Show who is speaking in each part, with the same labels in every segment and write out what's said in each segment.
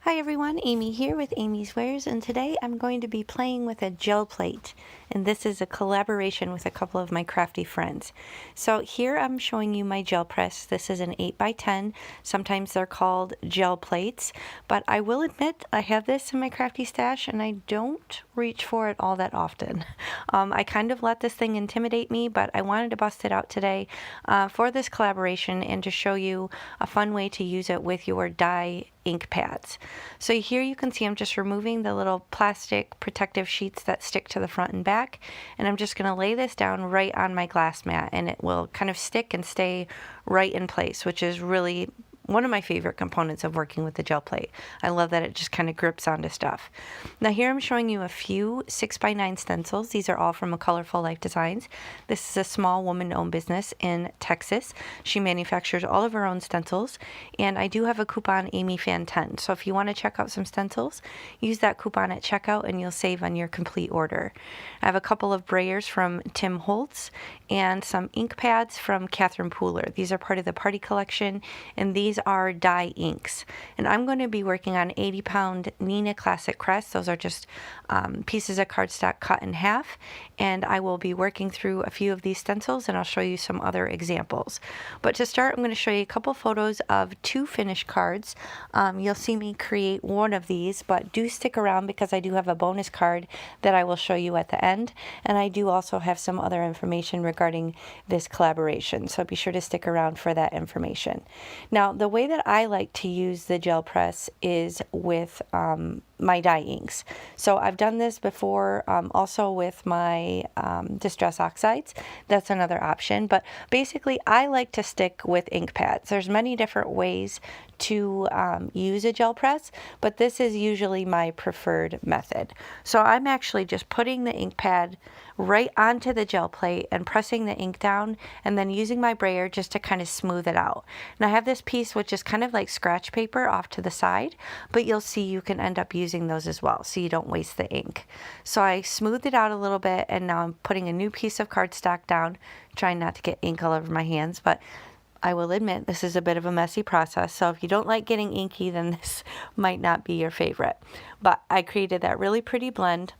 Speaker 1: Hi everyone, Amy here with Amy's Wares, and today I'm going to be playing with a gel plate, and this is a collaboration with a couple of my crafty friends. So here I'm showing you my gel press. This is an 8x10. Sometimes they're called gel plates, but I will admit I have this in my crafty stash and I don't reach for it all that often. I kind of let this thing intimidate me, but I wanted to bust it out today for this collaboration and to show you a fun way to use it with your die ink pads. So here you can see I'm just removing the little plastic protective sheets that stick to the front and back, and I'm just going to lay this down right on my glass mat, and it will kind of stick and stay right in place, which is really one of my favorite components of working with the gel plate. I love that it just kind of grips onto stuff. Now here I'm showing you a few 6x9 stencils. These are all from A Colorful Life Designs. This is a small woman-owned business in Texas. She manufactures all of her own stencils, and I do have a coupon AmyFan10. So if you want to check out some stencils, use that coupon at checkout and you'll save on your complete order. I have a couple of brayers from Tim Holtz and some ink pads from Catherine Pooler. These are part of the party collection, and these are dye inks. And I'm going to be working on 80-pound Neenah Classic Crest. Those are just pieces of cardstock cut in half, and I will be working through a few of these stencils, and I'll show you some other examples. But to start, I'm going to show you a couple photos of two finished cards. You'll see me create one of these, but do stick around because I do have a bonus card that I will show you at the end, and I do also have some other information regarding this collaboration, so be sure to stick around for that information. Now, the way that I like to use the gel press is with my dye inks. So I've done this before also with my Distress Oxides. That's another option, but basically I like to stick with ink pads. There's many different ways to use a gel press, but this is usually my preferred method. So I'm actually just putting the ink pad right onto the gel plate and pressing the ink down, and then using my brayer just to kind of smooth it out. And I have this piece which is kind of like scratch paper off to the side, but you'll see you can end up using those as well so you don't waste the ink. So I smoothed it out a little bit, and now I'm putting a new piece of cardstock down, trying not to get ink all over my hands, but I will admit this is a bit of a messy process, so if you don't like getting inky, then this might not be your favorite. But I created that really pretty blend,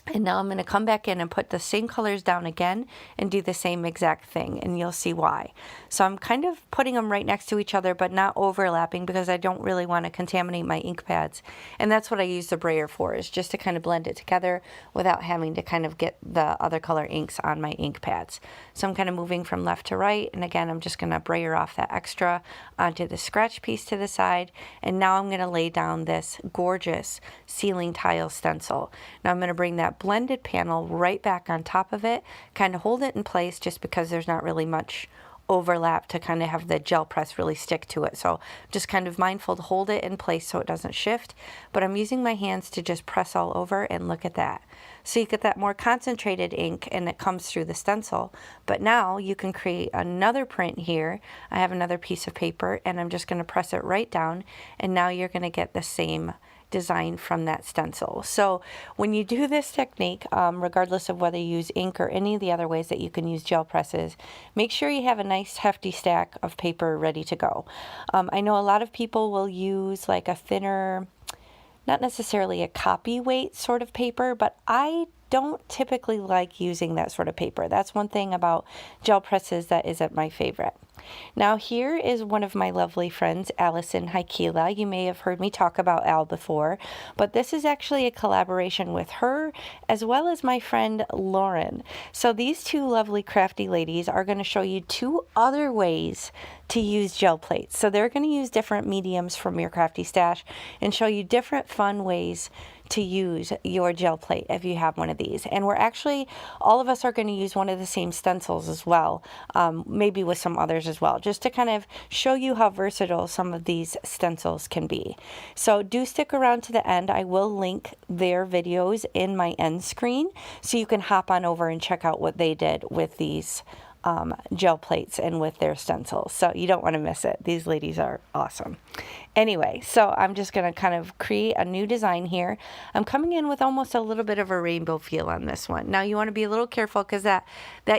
Speaker 1: and now I'm going to come back in and put the same colors down again and do the same exact thing, and you'll see why. So I'm kind of putting them right next to each other, but not overlapping because I don't really want to contaminate my ink pads. And that's what I use the brayer for, is just to kind of blend it together without having to kind of get the other color inks on my ink pads. So I'm kind of moving from left to right, and again, I'm just going to brayer off that extra onto the scratch piece to the side. And now I'm going to lay down this gorgeous ceiling tile stencil. Now I'm going to bring that blended panel right back on top of it, kind of hold it in place just because there's not really much overlap to kind of have the gel press really stick to it. So just kind of mindful to hold it in place so it doesn't shift, but I'm using my hands to just press all over, and look at that. So you get that more concentrated ink and it comes through the stencil. But now you can create another print here. I have another piece of paper, and I'm just going to press it right down, and now you're going to get the same design from that stencil. So when you do this technique, regardless of whether you use ink or any of the other ways that you can use gel presses, make sure you have a nice hefty stack of paper ready to go. I know a lot of people will use like a thinner, not necessarily a copy weight sort of paper, but I don't typically like using that sort of paper. That's one thing about gel presses that isn't my favorite. Now here is one of my lovely friends, Allison Haikila. You may have heard me talk about Al before, but this is actually a collaboration with her as well as my friend Lauren. So these two lovely crafty ladies are going to show you two other ways to use gel plates. So they're going to use different mediums from your crafty stash and show you different fun ways to use your gel plate if you have one of these. And we're actually, all of us are going to use one of the same stencils as well, maybe with some others as well, just to kind of show you how versatile some of these stencils can be. So do stick around to the end. I will link their videos in my end screen so you can hop on over and check out what they did with these gel plates and with their stencils. So you don't want to miss it. These ladies are awesome. Anyway, so I'm just going to kind of create a new design here. I'm coming in with almost a little bit of a rainbow feel on this one. Now you want to be a little careful because that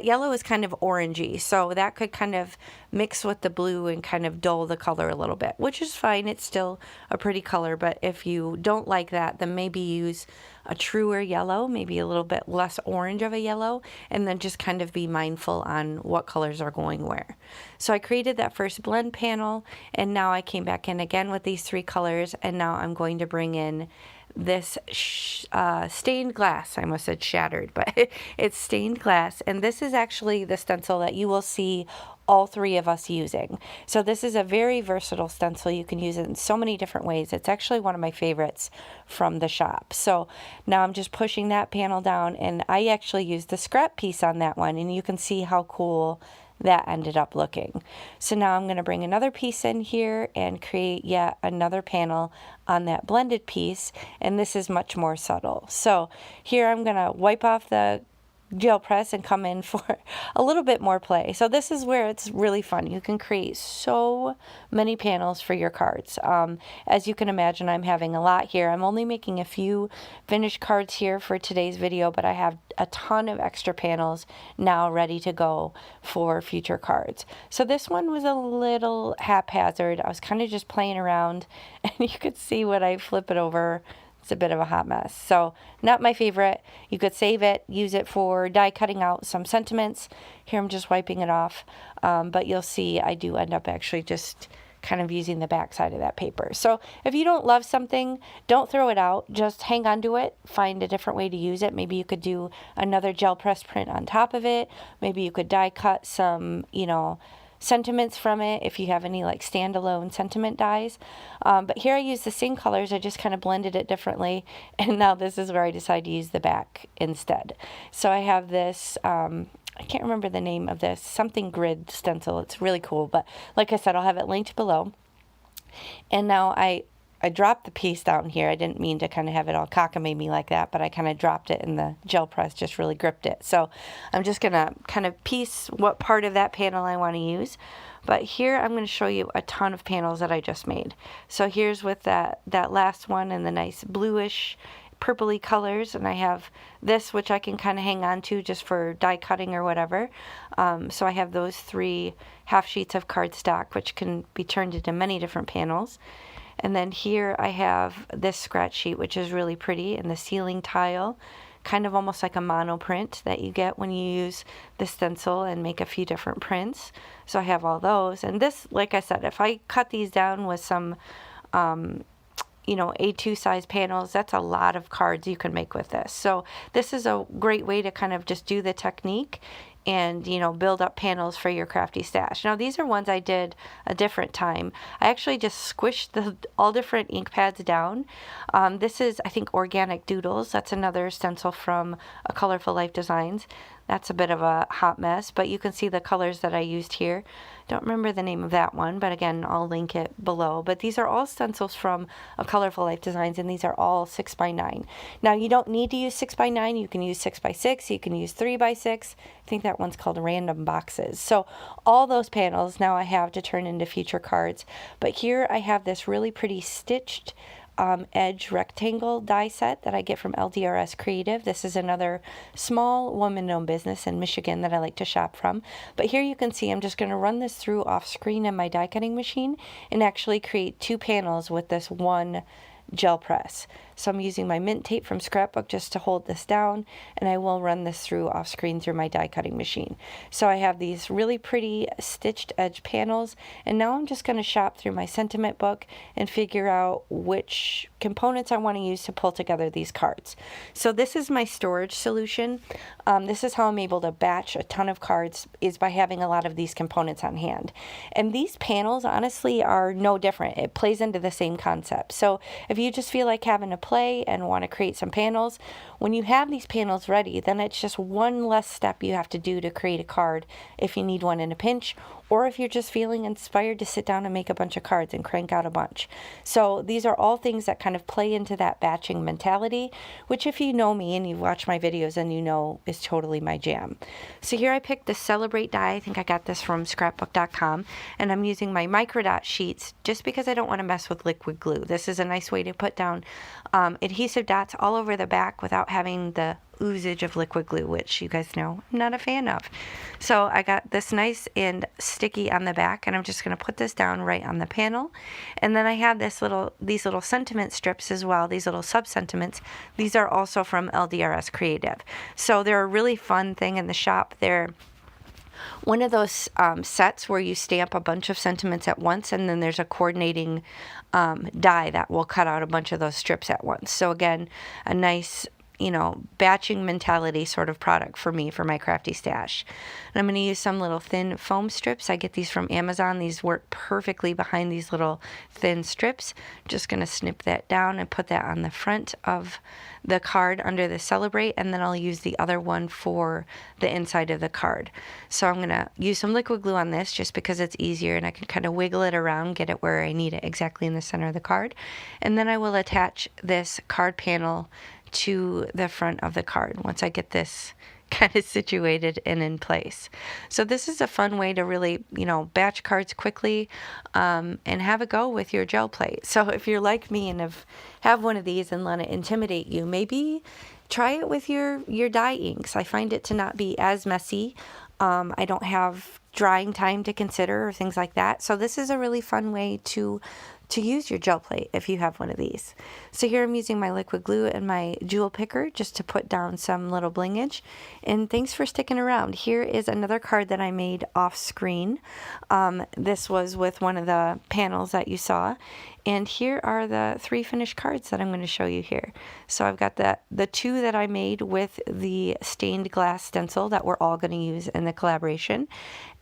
Speaker 1: yellow is kind of orangey, so that could kind of mix with the blue and kind of dull the color a little bit, which is fine. It's still a pretty color, but if you don't like that, then maybe use a truer yellow, maybe a little bit less orange of a yellow, and then just kind of be mindful on what colors are going where. So I created that first blend panel, and now I came back in again with these 3 colors, and now I'm going to bring in this stained glass. I almost said shattered, but it's stained glass, and this is actually the stencil that you will see all 3 of us using. So this is a very versatile stencil. You can use it in so many different ways. It's actually one of my favorites from the shop. So now I'm just pushing that panel down, and I actually used the scrap piece on that one, and you can see how cool that ended up looking. So now I'm going to bring another piece in here and create yet another panel on that blended piece, and this is much more subtle. So here I'm going to wipe off the gel press and come in for a little bit more play. So this is where it's really fun. You can create so many panels for your cards. As you can imagine, I'm having a lot here. I'm only making a few finished cards here for today's video, but I have a ton of extra panels now ready to go for future cards. So this one was a little haphazard. I was kind of just playing around, and you could see when I flip it over, it's a bit of a hot mess. So not my favorite. You could save it, use it for die cutting out some sentiments. Here I'm just wiping it off. But you'll see I do end up actually just kind of using the back side of that paper. So if you don't love something, don't throw it out. Just hang on to it. Find a different way to use it. Maybe you could do another gel press print on top of it. Maybe you could die cut some, sentiments from it if you have any like standalone sentiment dies. But here I use the same colors. I just kind of blended it differently, and now this is where I decide to use the back instead. So I have this I can't remember the name of this, something grid stencil. It's really cool, but like I said, I'll have it linked below. And now I dropped the piece down here. I didn't mean to kind of have it all cockamamie like that, but I kind of dropped it, and the gel press just really gripped it. So I'm just going to kind of piece what part of that panel I want to use. But here I'm going to show you a ton of panels that I just made. So here's with that last one and the nice bluish purpley colors, and I have this which I can kind of hang on to just for die cutting or whatever. So I have those 3 half sheets of cardstock which can be turned into many different panels. And then here I have this scratch sheet, which is really pretty, and the ceiling tile, kind of almost like a mono print that you get when you use the stencil and make a few different prints. So I have all those. And this, like I said, if I cut these down with some, A2 size panels, that's a lot of cards you can make with this. So this is a great way to kind of just do the technique and build up panels for your crafty stash. Now these are ones I did a different time. I actually just squished all different ink pads down. This is, I think, Organic Doodles. That's another stencil from A Colorful Life Designs. That's a bit of a hot mess, but you can see the colors that I used here. Don't remember the name of that one, but again, I'll link it below. But these are all stencils from A Colorful Life Designs, and these are all 6x9. Now, you don't need to use 6x9. You can use 6x6. You can use 3x6. I think that one's called Random Boxes. So all those panels now I have to turn into future cards. But here I have this really pretty stitched edge rectangle die set that I get from LDRS Creative. This is another small woman-owned business in Michigan that I like to shop from. But here you can see I'm just going to run this through off screen in my die cutting machine and actually create 2 panels with this one gel press. So I'm using my mint tape from Scrapbook just to hold this down, and I will run this through off screen through my die cutting machine. So I have these really pretty stitched edge panels, and now I'm just going to shop through my sentiment book and figure out which components I want to use to pull together these cards. So this is my storage solution. This is how I'm able to batch a ton of cards, is by having a lot of these components on hand. And these panels honestly are no different. It plays into the same concept. So if you just feel like having a play and want to create some panels, when you have these panels ready, then it's just one less step you have to do to create a card if you need one in a pinch, or if you're just feeling inspired to sit down and make a bunch of cards and crank out a bunch. So these are all things that kind of play into that batching mentality, which if you know me and you've watched my videos, then you know is totally my jam. So here I picked the Celebrate die. I think I got this from scrapbook.com, and I'm using my microdot sheets just because I don't want to mess with liquid glue. This is a nice way to put down adhesive dots all over the back without having the oozage of liquid glue, which you guys know I'm not a fan of. So I got this nice and sticky on the back, and I'm just going to put this down right on the panel. And then I have these little sentiment strips as well, these little sub-sentiments. These are also from LDRS Creative. So they're a really fun thing in the shop. They're one of those sets where you stamp a bunch of sentiments at once, and then there's a coordinating die that will cut out a bunch of those strips at once. So again, a nice, batching mentality sort of product for me, for my crafty stash. And I'm going to use some little thin foam strips. I get these from Amazon. These work perfectly behind these little thin strips. Just going to snip that down and put that on the front of the card under the Celebrate, and then I'll use the other one for the inside of the card. So I'm going to use some liquid glue on this just because it's easier, and I can kind of wiggle it around, get it where I need it, exactly in the center of the card. And then I will attach this card panel to the front of the card once I get this kind of situated and in place. So this is a fun way to really, batch cards quickly and have a go with your gel plate. So if you're like me and have one of these and let it intimidate you, maybe try it with your dye inks. I find it to not be as messy. I don't have drying time to consider or things like that. So this is a really fun way to use your gel plate if you have one of these. So here I'm using my liquid glue and my jewel picker just to put down some little blingage. And thanks for sticking around. Here is another card that I made off screen. This was with one of the panels that you saw. And here are the 3 finished cards that I'm going to show you here. So I've got the 2 that I made with the stained glass stencil that we're all going to use in the collaboration.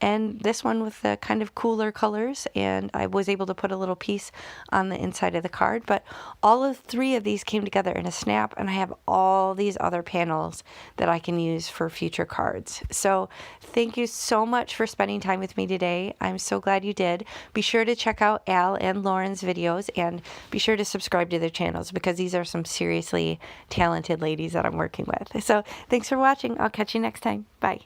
Speaker 1: And this one with the kind of cooler colors, and I was able to put a little piece on the inside of the card. But all of 3 of these came together in a snap, and I have all these other panels that I can use for future cards. So thank you so much for spending time with me today. I'm so glad you did. Be sure to check out Al and Lauren's videos, and be sure to subscribe to their channels because these are some seriously talented ladies that I'm working with. So thanks for watching. I'll catch you next time. Bye.